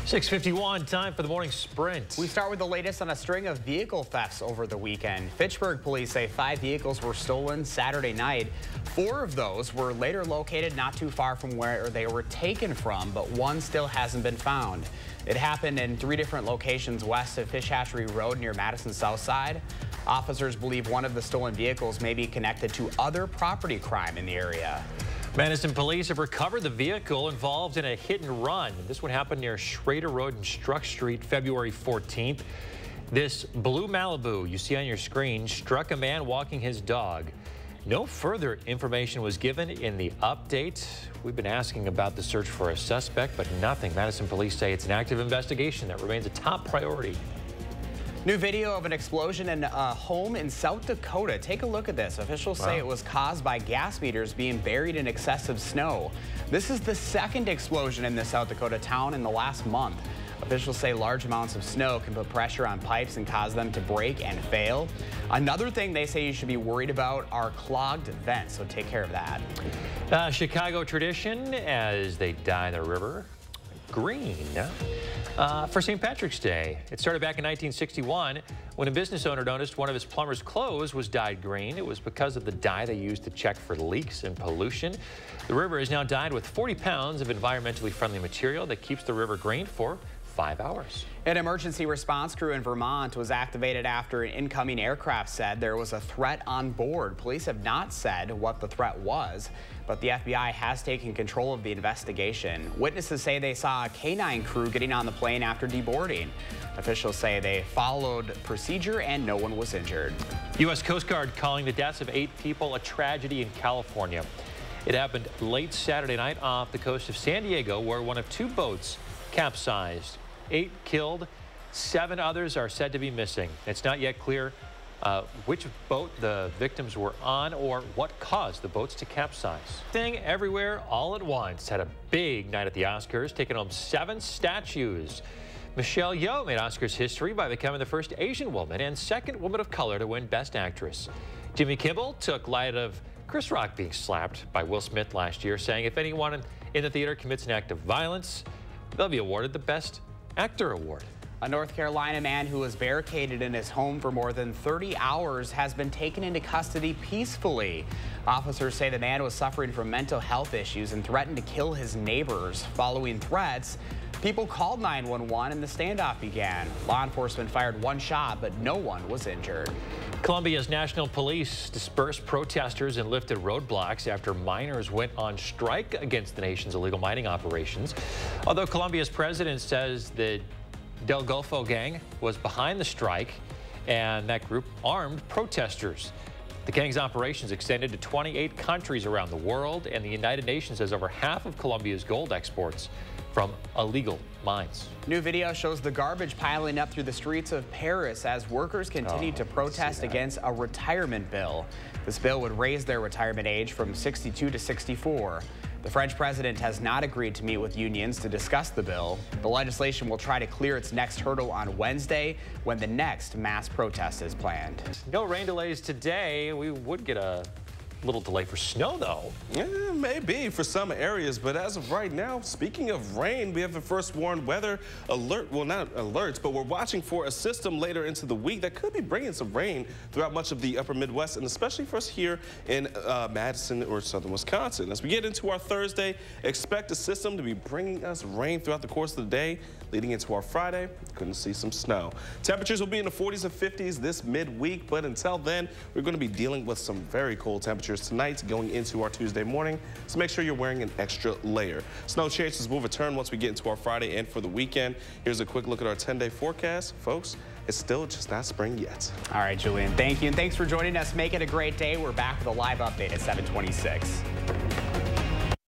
6:51, time for the morning sprint. We start with the latest on a string of vehicle thefts over the weekend. Fitchburg police say 5 vehicles were stolen Saturday night. 4 of those were later located not too far from where they were taken from, but one still hasn't been found. It happened in 3 different locations west of Fish Hatchery Road near Madison South Side. Officers believe one of the stolen vehicles may be connected to other property crime in the area. Madison police have recovered the vehicle involved in a hit and run. This one happened near Schrader Road and Struck Street February 14th. This blue Malibu you see on your screen struck a man walking his dog. No further information was given in the update. We've been asking about the search for a suspect, but nothing. Madison police say it's an active investigation that remains a top priority. New video of an explosion in a home in South Dakota. Take a look at this. Officials say it was caused by gas meters being buried in excessive snow. This is the second explosion in the South Dakota town in the last month. Officials say large amounts of snow can put pressure on pipes and cause them to break and fail. Another thing they say you should be worried about are clogged vents, so take care of that. Chicago tradition as they dye the river green for St. Patrick's Day. It started back in 1961 when a business owner noticed one of his plumber's clothes was dyed green. It was because of the dye they used to check for leaks and pollution. The river is now dyed with 40 pounds of environmentally friendly material that keeps the river green for 5 hours. An emergency response crew in Vermont was activated after an incoming aircraft said there was a threat on board. Police have not said what the threat was, but the FBI has taken control of the investigation. Witnesses say they saw a K-9 crew getting on the plane after deboarding. Officials say they followed procedure and no one was injured. U.S. Coast Guard calling the deaths of 8 people a tragedy in California. It happened late Saturday night off the coast of San Diego, where one of 2 boats capsized. 8 killed, 7 others are said to be missing. It's not yet clear which boat the victims were on or what caused the boats to capsize. Thing everywhere all at once had a big night at the Oscars, taking home 7 statues. Michelle Yeoh made Oscars history by becoming the first Asian woman and second woman of color to win Best Actress. Jimmy Kimmel took light of Chris Rock being slapped by Will Smith last year, saying if anyone in the theater commits an act of violence, they'll be awarded the Best Actor Award. A North Carolina man who was barricaded in his home for more than 30 hours has been taken into custody peacefully. Officers say the man was suffering from mental health issues and threatened to kill his neighbors. Following threats, people called 911 and the standoff began. Law enforcement fired 1 shot, but no one was injured. Colombia's national police dispersed protesters and lifted roadblocks after miners went on strike against the nation's illegal mining operations. Although Colombia's president says the Del Golfo gang was behind the strike and that group armed protesters. The gang's operations extended to 28 countries around the world, and the United Nations says over half of Colombia's gold exports from illegal mines. New video shows the garbage piling up through the streets of Paris as workers continue to protest against a retirement bill. This bill would raise their retirement age from 62 to 64. The French president has not agreed to meet with unions to discuss the bill. The legislation will try to clear its next hurdle on Wednesday when the next mass protest is planned. No rain delays today. We would get a little delay for snow, though. Yeah, maybe for some areas, but as of right now, speaking of rain, we have a first warned weather alert. Well, not alerts, but we're watching for a system later into the week that could be bringing some rain throughout much of the upper Midwest, and especially for us here in Madison or southern Wisconsin. As we get into our Thursday, expect a system to be bringing us rain throughout the course of the day. Leading into our Friday, couldn't see some snow. Temperatures will be in the 40s and 50s this midweek, but until then, we're going to be dealing with some very cold temperatures tonight going into our Tuesday morning, so make sure you're wearing an extra layer. Snow chances will return once we get into our Friday and for the weekend. Here's a quick look at our 10-day forecast. Folks, it's still just not spring yet. All right, Julian, thank you, and thanks for joining us. Make it a great day. We're back with a live update at 7:26.